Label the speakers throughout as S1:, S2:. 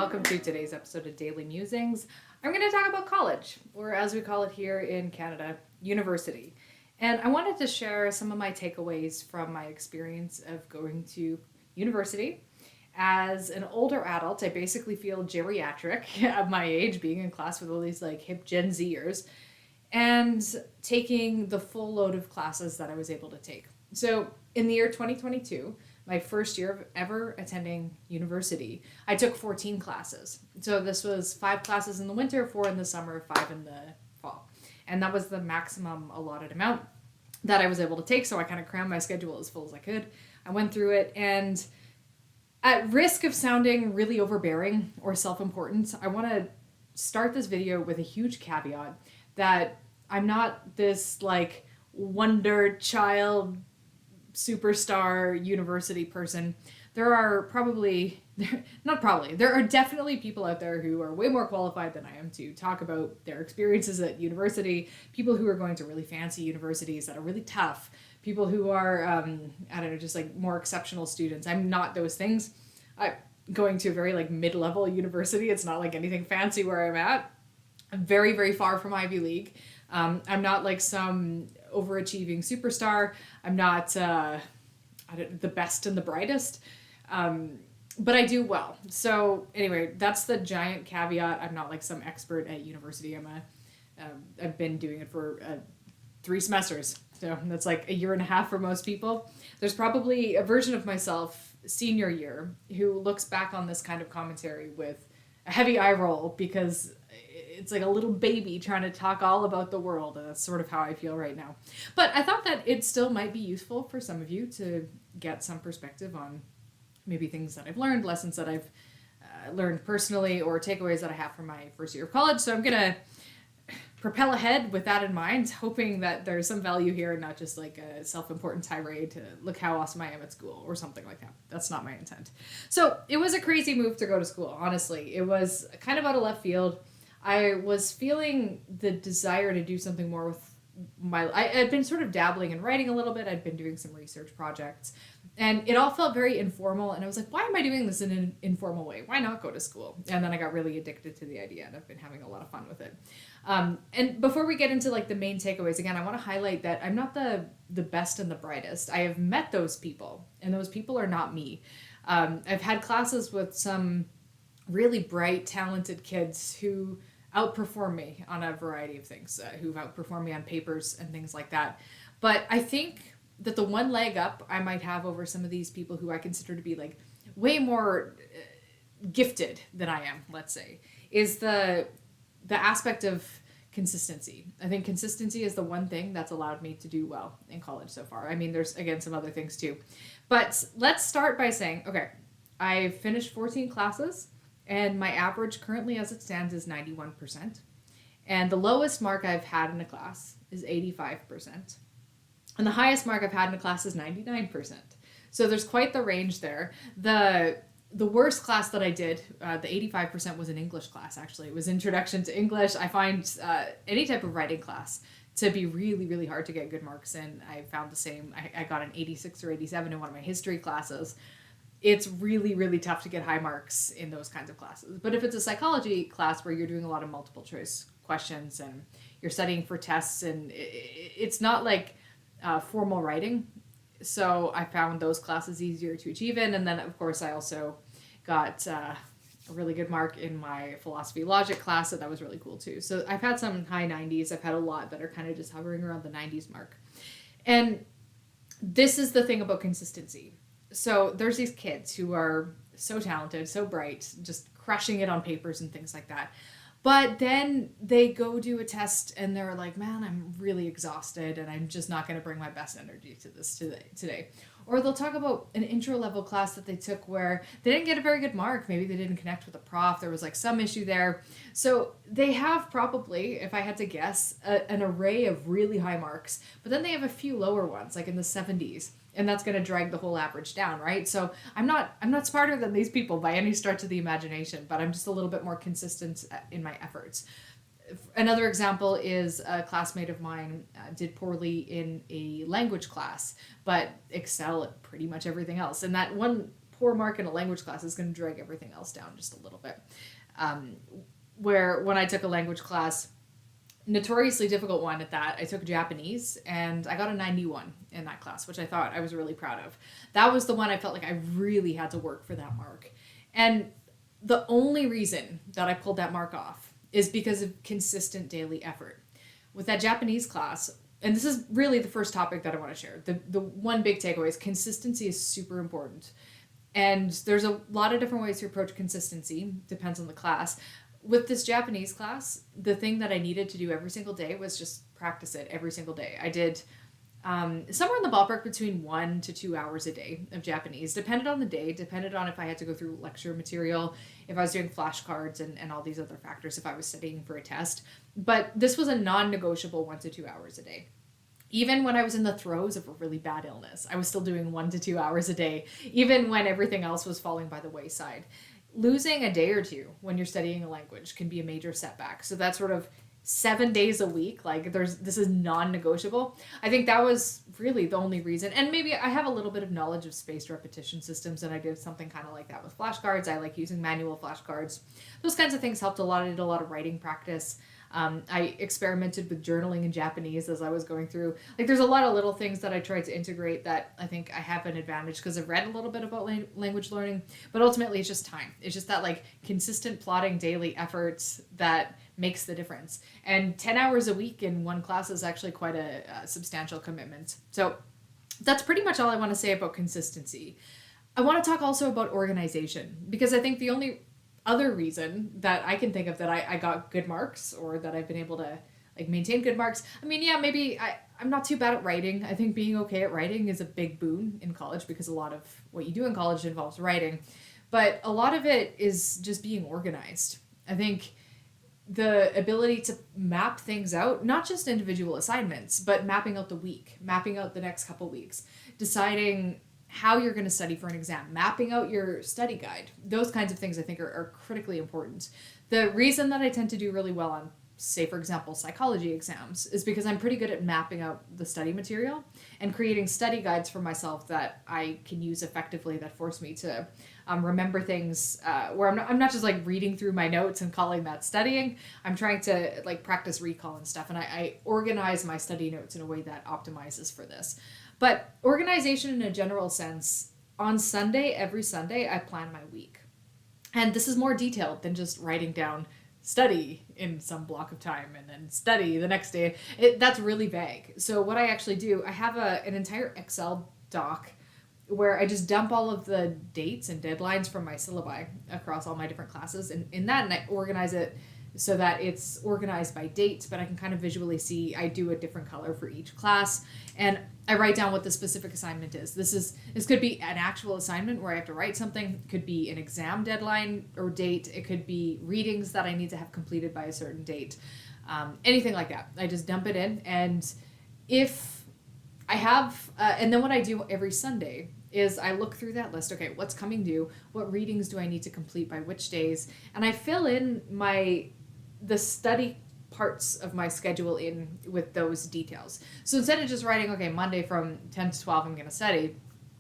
S1: welcome to today's episode of Daily Musings. I'm going to talk about college, or as we call it here in Canada, university. And I wanted to share some of my takeaways from my experience of going to university. As an older adult, I basically feel geriatric at my age, being in class with all these like hip Gen Zers and taking the full load of classes that I was able to take. So in the year 2022, my first year of ever attending university, I took 14 classes. So this was 5 classes in the winter, 4 in the summer, 5 in the fall. And that was the maximum allotted amount that I was able to take. So I kind of crammed my schedule as full as I could. I went through it, and at risk of sounding really overbearing or self-important, I want to start this video with a huge caveat that I'm not this like wonder child superstar university person. There are definitely people out there who are way more qualified than I am to talk about their experiences at university, people who are going to really fancy universities that are really tough, people who are, just like more exceptional students. I'm not those things. I'm going to a very like mid-level university. It's not like anything fancy where I'm at. I'm very, very far from Ivy League. I'm not like some overachieving superstar. I'm not the best and the brightest, but I do well. So anyway, that's the giant caveat. I'm not like some expert at university. I've been doing it for 3 semesters. So that's like a year and a half for most people. There's probably a version of myself senior year who looks back on this kind of commentary with a heavy eye roll because it's like a little baby trying to talk all about the world, and that's sort of how I feel right now. But I thought that it still might be useful for some of you to get some perspective on maybe things that I've learned, lessons that I've learned personally, or takeaways that I have from my first year of college. So I'm gonna propel ahead with that in mind, hoping that there's some value here and not just like a self-important tirade to look how awesome I am at school or something like that. That's not my intent. So it was a crazy move to go to school, honestly. It was kind of out of left field. I was feeling the desire to do something more with I had been sort of dabbling in writing a little bit. I'd been doing some research projects, and it all felt very informal. And I was like, why am I doing this in an informal way? Why not go to school? And then I got really addicted to the idea, and I've been having a lot of fun with it. And before we get into like the main takeaways, again, I want to highlight that I'm not the best and the brightest. I have met those people, and those people are not me. I've had classes with some really bright, talented kids who outperform me on a variety of things, who've outperformed me on papers and things like that. But I think that the one leg up I might have over some of these people who I consider to be like way more gifted than I am, let's say, is the aspect of consistency. I think consistency is the one thing that's allowed me to do well in college so far. I mean, there's, again, some other things too. But let's start by saying, okay, I finished 14 classes, and my average currently as it stands is 91%. And the lowest mark I've had in a class is 85%. And the highest mark I've had in a class is 99%. So there's quite the range there. The worst class that I did, the 85%, was an English class, actually. It was Introduction to English. I find any type of writing class to be really, really hard to get good marks in. I found the same. I got an 86 or 87 in one of my history classes. It's really, really tough to get high marks in those kinds of classes. But if it's a psychology class where you're doing a lot of multiple choice questions and you're studying for tests, and it's not like formal writing, so I found those classes easier to achieve in. And then, of course, I also got a really good mark in my philosophy logic class, so that was really cool too. So I've had some high 90s. I've had a lot that are kind of just hovering around the 90s mark. And this is the thing about consistency. So there's these kids who are so talented, so bright, just crushing it on papers and things like that. But then they go do a test and they're like, man, I'm really exhausted and I'm just not going to bring my best energy to this today. Or they'll talk about an intro level class that they took where they didn't get a very good mark. Maybe they didn't connect with the prof. There was like some issue there. So they have probably, if I had to guess, an array of really high marks, but then they have a few lower ones, like in the 70s. And that's going to drag the whole average down, right? So I'm not smarter than these people by any stretch of the imagination, but I'm just a little bit more consistent in my efforts. Another example is a classmate of mine did poorly in a language class, but excel at pretty much everything else. And that one poor mark in a language class is going to drag everything else down just a little bit. Where when I took a language class, notoriously difficult one at that, I took Japanese and I got a 91 in that class, which I thought I was really proud of. That was the one I felt like I really had to work for that mark. And the only reason that I pulled that mark off is because of consistent daily effort. With that Japanese class, and this is really the first topic that I want to share, the one big takeaway is consistency is super important. And there's a lot of different ways to approach consistency, depends on the class. With this Japanese class, the thing that I needed to do every single day was just practice it every single day. I did somewhere in the ballpark between 1 to 2 hours a day of Japanese, depended on the day, depended on if I had to go through lecture material, if I was doing flashcards and all these other factors, if I was studying for a test. But this was a non-negotiable 1 to 2 hours a day. Even when I was in the throes of a really bad illness, I was still doing 1 to 2 hours a day, even when everything else was falling by the wayside. Losing a day or two when you're studying a language can be a major setback. So that's sort of 7 days a week, like this is non-negotiable. I think that was really the only reason. And maybe I have a little bit of knowledge of spaced repetition systems, and I did something kind of like that with flashcards. I like using manual flashcards. Those kinds of things helped a lot. I did a lot of writing practice. I experimented with journaling in Japanese as I was going through. Like, there's a lot of little things that I tried to integrate that I think I have an advantage because I've read a little bit about language learning, but ultimately it's just time. It's just that like consistent plotting daily efforts that makes the difference. And 10 hours a week in one class is actually quite a substantial commitment. So that's pretty much all I want to say about consistency. I want to talk also about organization, because I think the only other reason that I can think of that I got good marks, or that I've been able to like maintain good marks. I mean, yeah, maybe I'm not too bad at writing. I think being okay at writing is a big boon in college, because a lot of what you do in college involves writing. But a lot of it is just being organized. I think the ability to map things out, not just individual assignments, but mapping out the week, mapping out the next couple weeks, deciding how you're going to study for an exam, mapping out your study guide. Those kinds of things I think are critically important. The reason that I tend to do really well on, say, for example, psychology exams is because I'm pretty good at mapping out the study material and creating study guides for myself that I can use effectively, that force me to remember things where I'm not just like reading through my notes and calling that studying. I'm trying to like practice recall and stuff, and I organize my study notes in a way that optimizes for this. But organization in a general sense, on Sunday, every Sunday, I plan my week. And this is more detailed than just writing down study in some block of time and then study the next day. That's really vague. So what I actually do, I have an entire Excel doc where I just dump all of the dates and deadlines from my syllabi across all my different classes. And in that, and I organize it so that it's organized by date, but I can kind of visually see I do a different color for each class. And I write down what the specific assignment is. This could be an actual assignment where I have to write something. It could be an exam deadline or date. It could be readings that I need to have completed by a certain date. Anything like that. I just dump it in. And if I have, and then what I do every Sunday is I look through that list. Okay, what's coming due? What readings do I need to complete by which days? And I fill in the study parts of my schedule in with those details. So instead of just writing, okay, Monday from 10 to 12, I'm going to study,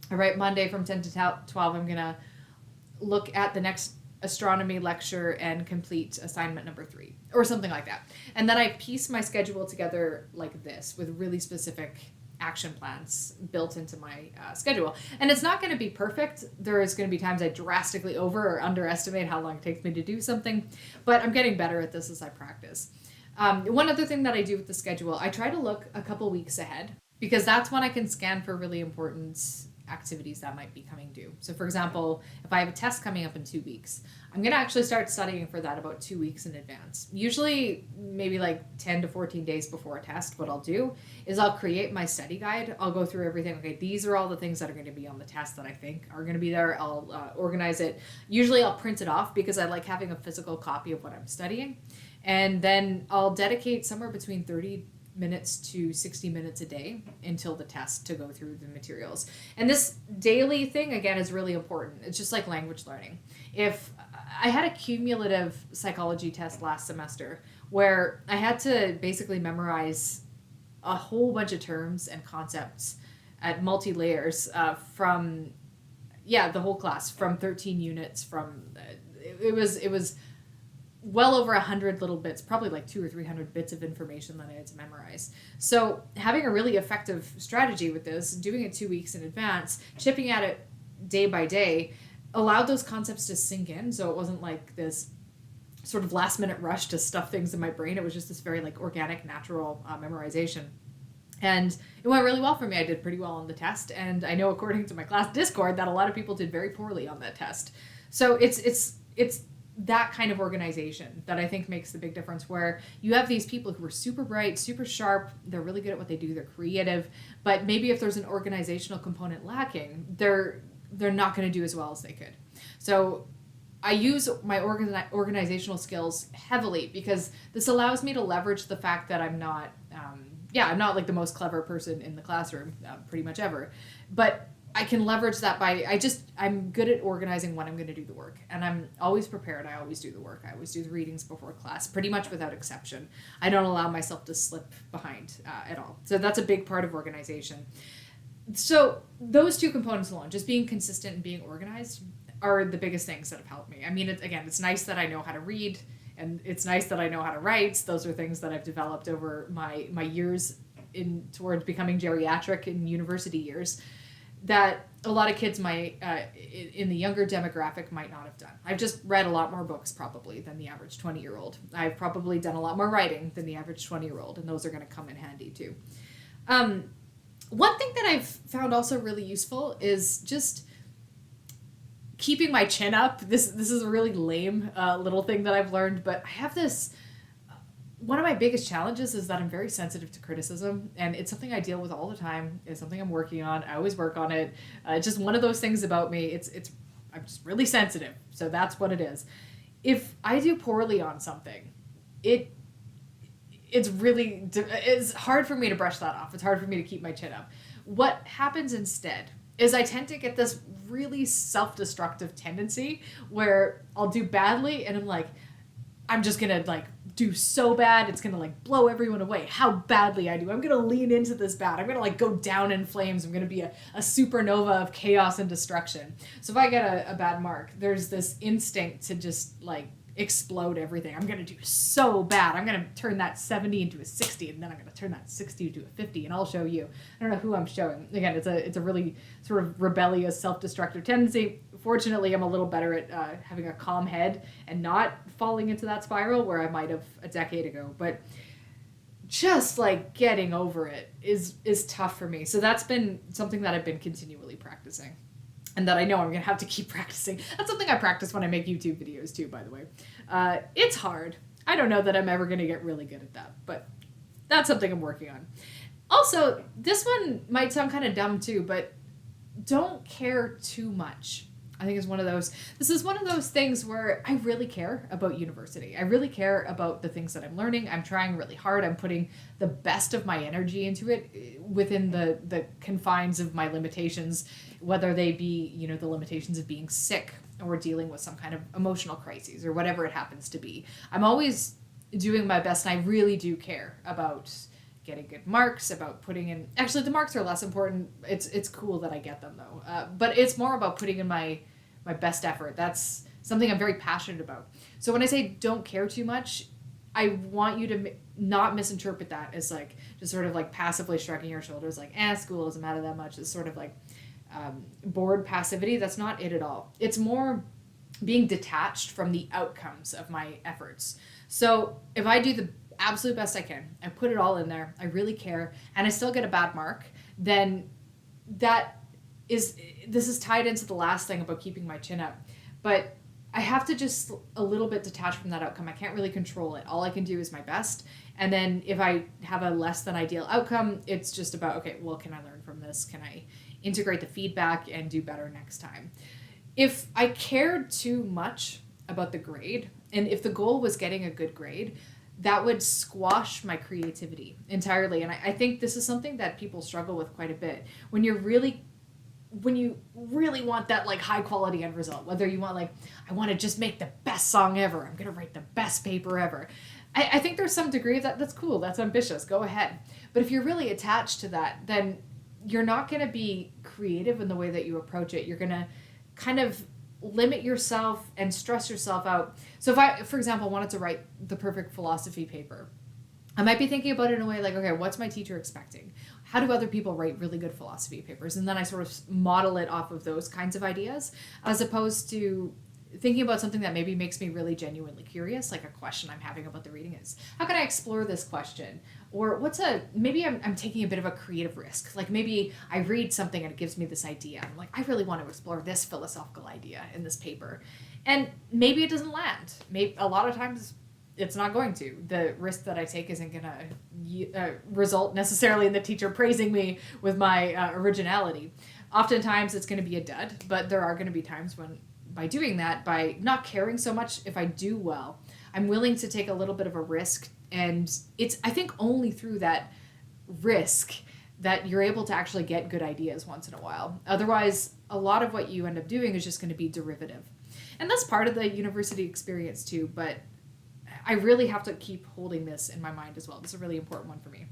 S1: I write Monday from 10 to 12, I'm going to look at the next astronomy lecture and complete assignment number 3, or something like that. And then I piece my schedule together like this with really specific action plans built into my schedule. And it's not going to be perfect. There is going to be times I drastically over or underestimate how long it takes me to do something, but I'm getting better at this as I practice. One other thing that I do with the schedule, I try to look a couple weeks ahead, because that's when I can scan for really important activities that might be coming due. So for example, if I have a test coming up in 2 weeks, I'm going to actually start studying for that about 2 weeks in advance. Usually maybe like 10 to 14 days before a test, what I'll do is I'll create my study guide. I'll go through everything. Okay, these are all the things that are going to be on the test that I think are going to be there. I'll organize it. Usually I'll print it off because I like having a physical copy of what I'm studying. And then I'll dedicate somewhere between 30 minutes to 60 minutes a day until the test to go through the materials. And this daily thing, again, is really important. It's just like language learning. If I had a cumulative psychology test last semester where I had to basically memorize a whole bunch of terms and concepts at multi-layers from yeah, the whole class from 13 units from, it was well over 100 little bits, probably like 200 or 300 bits of information that I had to memorize. So having a really effective strategy with this, doing it 2 weeks in advance, chipping at it day by day, allowed those concepts to sink in. So it wasn't like this sort of last minute rush to stuff things in my brain. It was just this very like organic, natural memorization. And it went really well for me. I did pretty well on the test. And I know according to my class Discord that a lot of people did very poorly on that test. So it's that kind of organization that I think makes the big difference, where you have these people who are super bright, super sharp, they're really good at what they do, they're creative, but maybe if there's an organizational component lacking, they're not going to do as well as they could. So I use my organizational skills heavily because this allows me to leverage the fact that I'm not I'm not like the most clever person in the classroom pretty much ever, but I can leverage that by, I'm good at organizing when I'm going to do the work. And I'm always prepared. I always do the work. I always do the readings before class, pretty much without exception. I don't allow myself to slip behind at all. So that's a big part of organization. So those two components alone, just being consistent and being organized, are the biggest things that have helped me. I mean, it's nice that I know how to read, and it's nice that I know how to write. Those are things that I've developed over my years towards becoming geriatric in university years, that a lot of kids might, in the younger demographic, might not have done. I've just read a lot more books probably than the average 20-year-old. I've probably done a lot more writing than the average 20-year-old, and those are going to come in handy too. One thing that I've found also really useful is just keeping my chin up. This is a really lame little thing that I've learned, but I have this. One of my biggest challenges is that I'm very sensitive to criticism, and it's something I deal with all the time. It's something I'm working on. I always work on it. Just one of those things about me. I'm just really sensitive, so that's what it is. If I do poorly on something, it's hard for me to brush that off. It's hard for me to keep my chin up. What happens instead is I tend to get this really self-destructive tendency where I'll do badly, and I'm like, I'm just gonna like do so bad, it's gonna like blow everyone away how badly I do. I'm gonna lean into this bad. I'm gonna like go down in flames. I'm gonna be a supernova of chaos and destruction. So if I get a bad mark, there's this instinct to just like explode everything. I'm gonna do so bad. I'm gonna turn that 70 into a 60, and then I'm gonna turn that 60 into a 50, and I'll show you. I don't know who I'm showing. Again, it's a really sort of rebellious, self-destructive tendency. Fortunately, I'm a little better at having a calm head and not falling into that spiral where I might have a decade ago. But just like getting over it is tough for me. So that's been something that I've been continually practicing, and that I know I'm going to have to keep practicing. That's something I practice when I make YouTube videos too, by the way. It's hard. I don't know that I'm ever going to get really good at that, but that's something I'm working on. Also, this one might sound kind of dumb too, but don't care too much. I think this is one of those things where I really care about university. I really care about the things that I'm learning. I'm trying really hard. I'm putting the best of my energy into it within the confines of my limitations, whether they be, the limitations of being sick or dealing with some kind of emotional crises or whatever it happens to be. I'm always doing my best, and I really do care about getting good marks, about putting in. Actually, the marks are less important. It's cool that I get them though, but it's more about putting in my best effort. That's something I'm very passionate about. So when I say don't care too much, I want you to not misinterpret that as like just sort of like passively shrugging your shoulders, like school doesn't matter that much. It's sort of like bored passivity. That's not it at all. It's more being detached from the outcomes of my efforts. So if I do the absolute best I can, I put it all in there, I really care, and I still get a bad mark, then this is tied into the last thing about keeping my chin up. But I have to just a little bit detach from that outcome. I can't really control it. All I can do is my best. And then if I have a less than ideal outcome, it's just about, okay, well, can I learn from this? Can I integrate the feedback and do better next time? If I cared too much about the grade, and if the goal was getting a good grade, that would squash my creativity entirely. And I think this is something that people struggle with quite a bit. When you really want that like high quality end result, whether you want like, I want to just make the best song ever, I'm going to write the best paper ever. I think there's some degree of that. That's cool. That's ambitious. Go ahead. But if you're really attached to that, then you're not going to be creative in the way that you approach it. You're going to kind of limit yourself and stress yourself out. So if I, for example, wanted to write the perfect philosophy paper, I might be thinking about it in a way like, okay, what's my teacher expecting? How do other people write really good philosophy papers? And then I sort of model it off of those kinds of ideas, as opposed to thinking about something that maybe makes me really genuinely curious, like a question I'm having about the reading is, how can I explore this question? Or maybe I'm taking a bit of a creative risk. Like maybe I read something and it gives me this idea. I'm like, I really want to explore this philosophical idea in this paper. And maybe it doesn't land. Maybe a lot of times it's not going to. The risk that I take isn't going to result necessarily in the teacher praising me with my originality. Oftentimes it's going to be a dud, but there are going to be times when by doing that, by not caring so much if I do well, I'm willing to take a little bit of a risk. And it's, I think, only through that risk that you're able to actually get good ideas once in a while. Otherwise, a lot of what you end up doing is just going to be derivative. And that's part of the university experience too, but I really have to keep holding this in my mind as well. This is a really important one for me.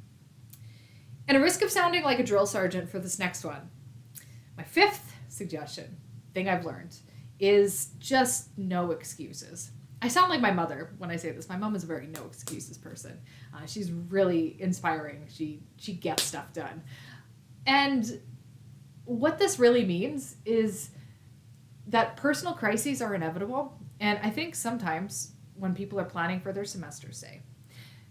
S1: And a risk of sounding like a drill sergeant for this next one, my fifth suggestion, thing I've learned, is just no excuses. I sound like my mother when I say this. My mom is a very no excuses person. She's really inspiring. She gets stuff done. And what this really means is that personal crises are inevitable. And I think sometimes when people are planning for their semester, say,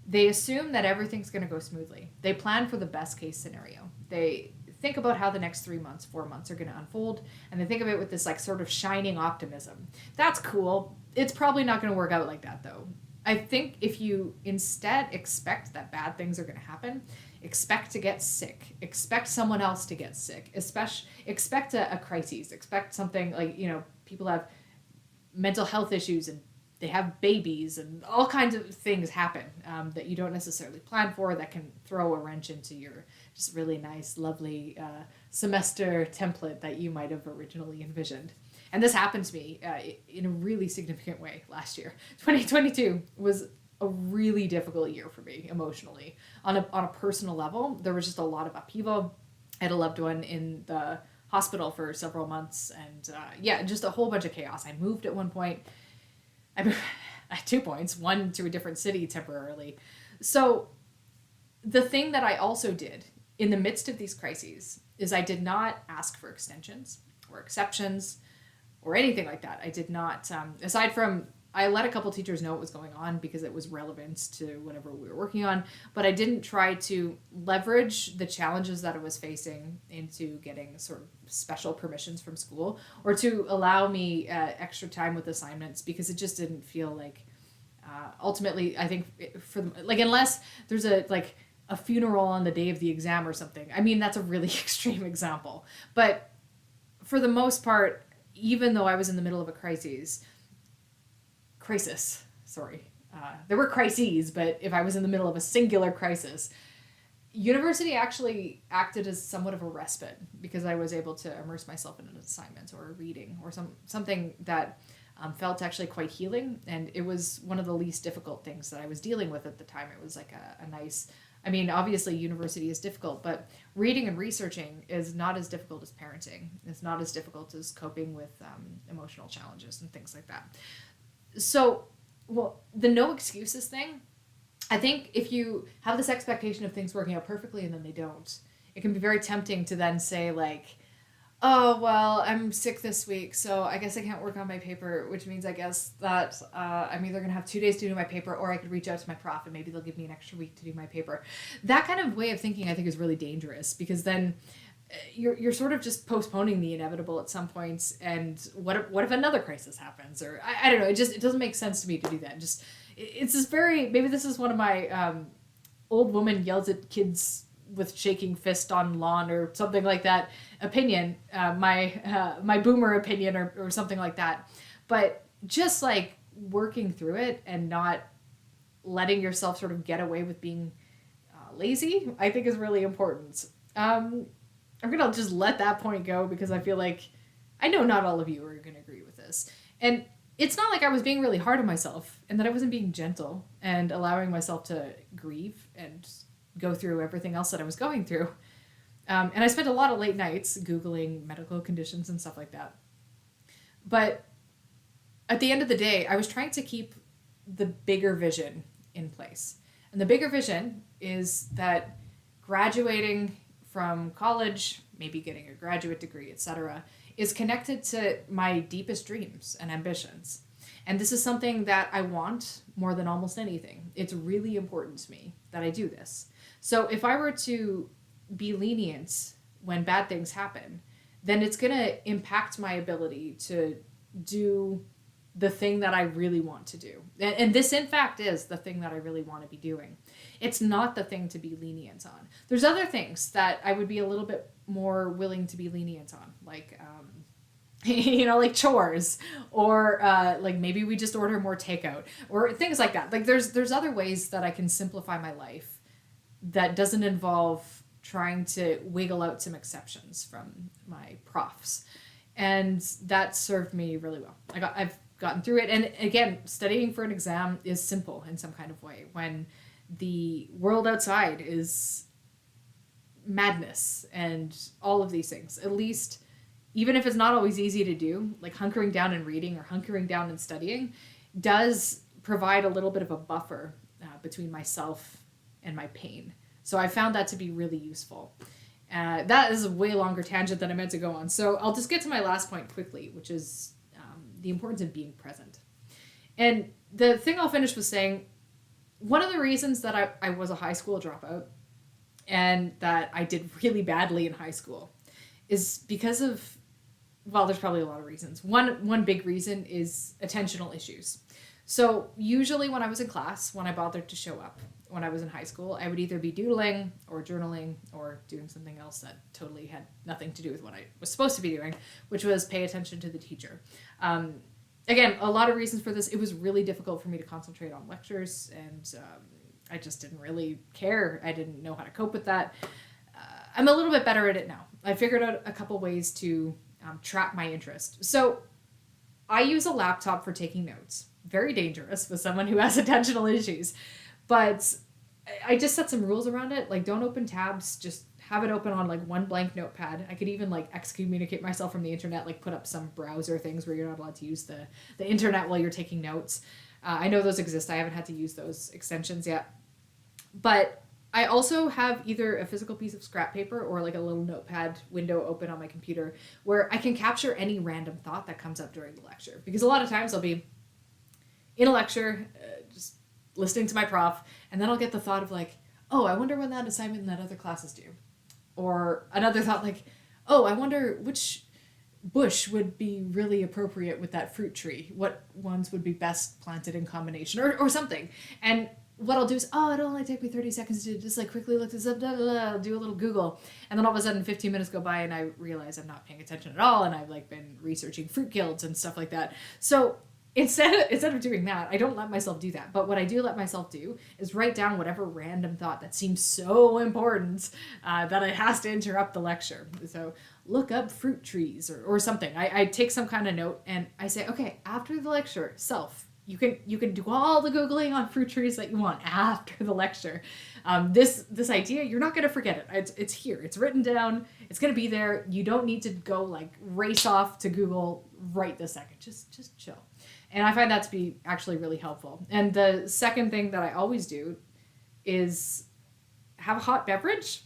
S1: they assume that everything's going to go smoothly. They plan for the best case scenario. They think about how the next 3 months, 4 months are going to unfold, and they think of it with this like sort of shining optimism. That's cool. It's probably not going to work out like that though. I think if you instead expect that bad things are going to happen, expect to get sick, expect someone else to get sick, expect a crisis, expect something like, people have mental health issues and they have babies and all kinds of things happen that you don't necessarily plan for, that can throw a wrench into your just really nice, lovely semester template that you might have originally envisioned. And this happened to me in a really significant way last year. 2022 was a really difficult year for me emotionally. On a personal level, there was just a lot of upheaval. I had a loved one in the hospital for several months, and just a whole bunch of chaos. I moved at one point. I moved at 2 points, one to a different city temporarily. So the thing that I also did in the midst of these crises is I did not ask for extensions or exceptions or anything like that. I did not, aside from, I let a couple teachers know what was going on because it was relevant to whatever we were working on, but I didn't try to leverage the challenges that I was facing into getting sort of special permissions from school or to allow me extra time with assignments, because it just didn't feel like, ultimately, I think unless there's a funeral on the day of the exam or something. I mean, that's a really extreme example, but for the most part, even though I was in the middle of a crisis, there were crises, but if I was in the middle of a singular crisis, university actually acted as somewhat of a respite, because I was able to immerse myself in an assignment or a reading or something that felt actually quite healing. And it was one of the least difficult things that I was dealing with at the time. It was like a nice, I mean, obviously university is difficult, but reading and researching is not as difficult as parenting. It's not as difficult as coping with emotional challenges and things like that. So, the no excuses thing, I think if you have this expectation of things working out perfectly and then they don't, it can be very tempting to then say like, oh, well, I'm sick this week, so I guess I can't work on my paper, which means I guess that I'm either going to have 2 days to do my paper, or I could reach out to my prof and maybe they'll give me an extra week to do my paper. That kind of way of thinking, I think, is really dangerous, because then you're sort of just postponing the inevitable at some points. And what if another crisis happens? Or I don't know. It doesn't make sense to me to do that. It's this very, maybe this is one of my old woman yells at kids with shaking fist on lawn or something like that opinion, my boomer opinion or something like that. But just like working through it and not letting yourself sort of get away with being lazy, I think is really important. I'm going to just let that point go, because I feel like I know not all of you are going to agree with this. And it's not like I was being really hard on myself and that I wasn't being gentle and allowing myself to grieve and go through everything else that I was going through. And I spent a lot of late nights Googling medical conditions and stuff like that. But at the end of the day, I was trying to keep the bigger vision in place. And the bigger vision is that graduating from college, maybe getting a graduate degree, etc., is connected to my deepest dreams and ambitions. And this is something that I want more than almost anything. It's really important to me that I do this. So if I were to be lenient when bad things happen, then it's going to impact my ability to do the thing that I really want to do. And this, in fact, is the thing that I really want to be doing. It's not the thing to be lenient on. There's other things that I would be a little bit more willing to be lenient on, like, like chores, or like maybe we just order more takeout, or things like that. Like there's other ways that I can simplify my life that doesn't involve trying to wiggle out some exceptions from my profs. And that served me really well. I've gotten through it. And again, studying for an exam is simple in some kind of way when the world outside is madness and all of these things. At least, even if it's not always easy to do, like hunkering down and reading or hunkering down and studying does provide a little bit of a buffer between myself and my pain. So I found that to be really useful. That is a way longer tangent than I meant to go on. So I'll just get to my last point quickly, which is the importance of being present. And the thing I'll finish with saying, one of the reasons that I was a high school dropout and that I did really badly in high school is because of, well, there's probably a lot of reasons. One big reason is attentional issues. So usually when I was in class, when I bothered to show up, when I was in high school, I would either be doodling or journaling or doing something else that totally had nothing to do with what I was supposed to be doing, which was pay attention to the teacher. Again, a lot of reasons for this. It was really difficult for me to concentrate on lectures, and I just didn't really care. I didn't know how to cope with that. I'm a little bit better at it now. I figured out a couple ways to trap my interest. So I use a laptop for taking notes. Very dangerous with someone who has attentional issues. But I just set some rules around it. Like, don't open tabs. Just have it open on like one blank notepad. I could even like excommunicate myself from the internet, like put up some browser things where you're not allowed to use the internet while you're taking notes. I know those exist. I haven't had to use those extensions yet. But I also have either a physical piece of scrap paper or like a little notepad window open on my computer where I can capture any random thought that comes up during the lecture. Because a lot of times I'll be in a lecture, just listening to my prof, and then I'll get the thought of like, oh, I wonder when that assignment in that other class is due. Or another thought like, oh, I wonder which bush would be really appropriate with that fruit tree. What ones would be best planted in combination or something. And what I'll do is, oh, it'll only take me 30 seconds to just like quickly look this up, I'll do a little Google. And then all of a sudden 15 minutes go by and I realize I'm not paying attention at all. And I've like been researching fruit guilds and stuff like that. So Instead of doing that, I don't let myself do that. But what I do let myself do is write down whatever random thought that seems so important that it has to interrupt the lecture. So look up fruit trees or something. I take some kind of note and I say, okay, after the lecture, you can do all the Googling on fruit trees that you want after the lecture. This idea, you're not going to forget it. It's here. It's written down. It's going to be there. You don't need to go like race off to Google right this second. Just chill. And I find that to be actually really helpful. And the second thing that I always do is have a hot beverage.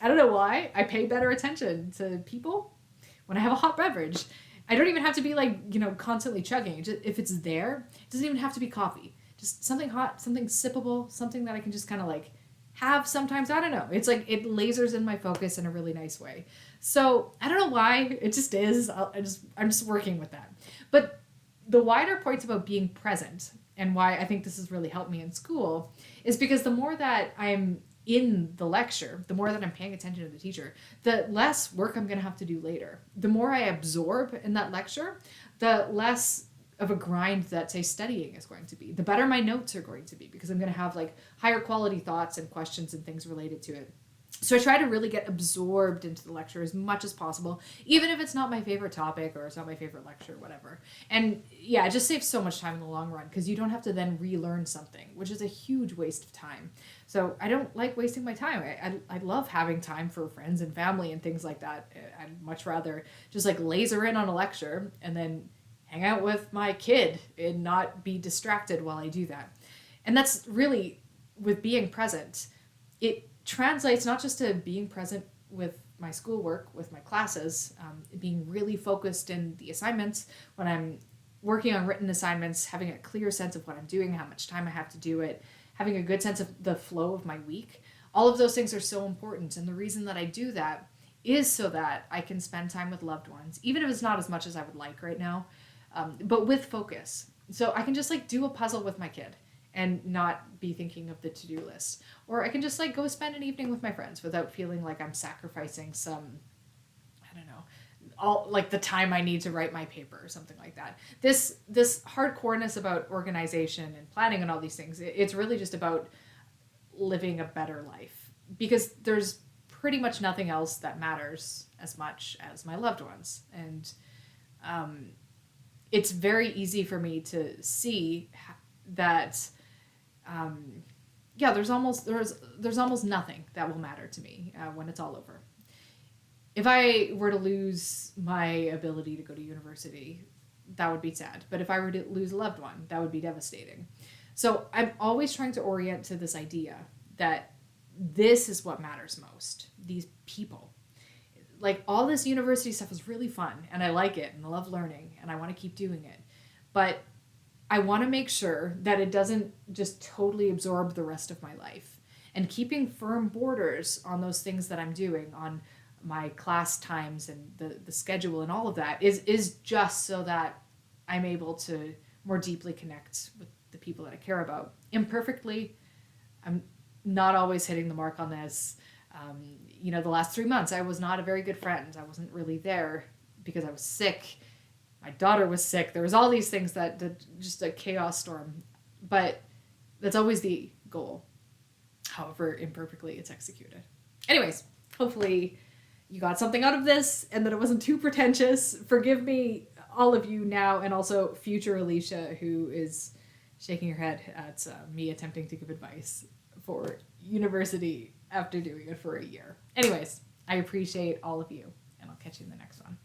S1: I don't know why. I pay better attention to people when I have a hot beverage. I don't even have to be like, constantly chugging. If it's there, it doesn't even have to be coffee. Just something hot, something sippable, something that I can just kind of like have sometimes. I don't know. It's like it lasers in my focus in a really nice way. So I don't know why. It just is. I'm just working with that. But the wider points about being present and why I think this has really helped me in school is because the more that I'm in the lecture, the more that I'm paying attention to the teacher, the less work I'm going to have to do later. The more I absorb in that lecture, the less of a grind that, say, studying is going to be. The better my notes are going to be because I'm going to have like higher quality thoughts and questions and things related to it. So I try to really get absorbed into the lecture as much as possible, even if it's not my favorite topic or it's not my favorite lecture, whatever. And yeah, it just saves so much time in the long run because you don't have to then relearn something, which is a huge waste of time. So I don't like wasting my time. I love having time for friends and family and things like that. I'd much rather just like laser in on a lecture and then hang out with my kid and not be distracted while I do that. And that's really, with being present, it translates not just to being present with my schoolwork, with my classes, being really focused in the assignments, when I'm working on written assignments, having a clear sense of what I'm doing, how much time I have to do it, having a good sense of the flow of my week. All of those things are so important. And the reason that I do that is so that I can spend time with loved ones, even if it's not as much as I would like right now, but with focus. So I can just like do a puzzle with my kid and not be thinking of the to-do list. Or I can just like go spend an evening with my friends without feeling like I'm sacrificing some, I don't know, all like the time I need to write my paper or something like that. This hardcoreness about organization and planning and all these things, it's really just about living a better life, because there's pretty much nothing else that matters as much as my loved ones. And it's very easy for me to see that there's almost nothing that will matter to me when it's all over. If I were to lose my ability to go to university, that would be sad. But if I were to lose a loved one, that would be devastating. So I'm always trying to orient to this idea that this is what matters most. These people. Like, all this university stuff is really fun, and I like it, and I love learning, and I want to keep doing it. But I want to make sure that it doesn't just totally absorb the rest of my life. And keeping firm borders on those things that I'm doing, on my class times and the schedule and all of that, is just so that I'm able to more deeply connect with the people that I care about. Imperfectly, I'm not always hitting the mark on this. The last 3 months, I was not a very good friend. I wasn't really there because I was sick. My daughter was sick. There was all these things that just a chaos storm. But that's always the goal. However imperfectly it's executed. Anyways, hopefully you got something out of this and that it wasn't too pretentious. Forgive me, all of you now, and also future Alicia, who is shaking her head at me attempting to give advice for university after doing it for a year. Anyways, I appreciate all of you, and I'll catch you in the next one.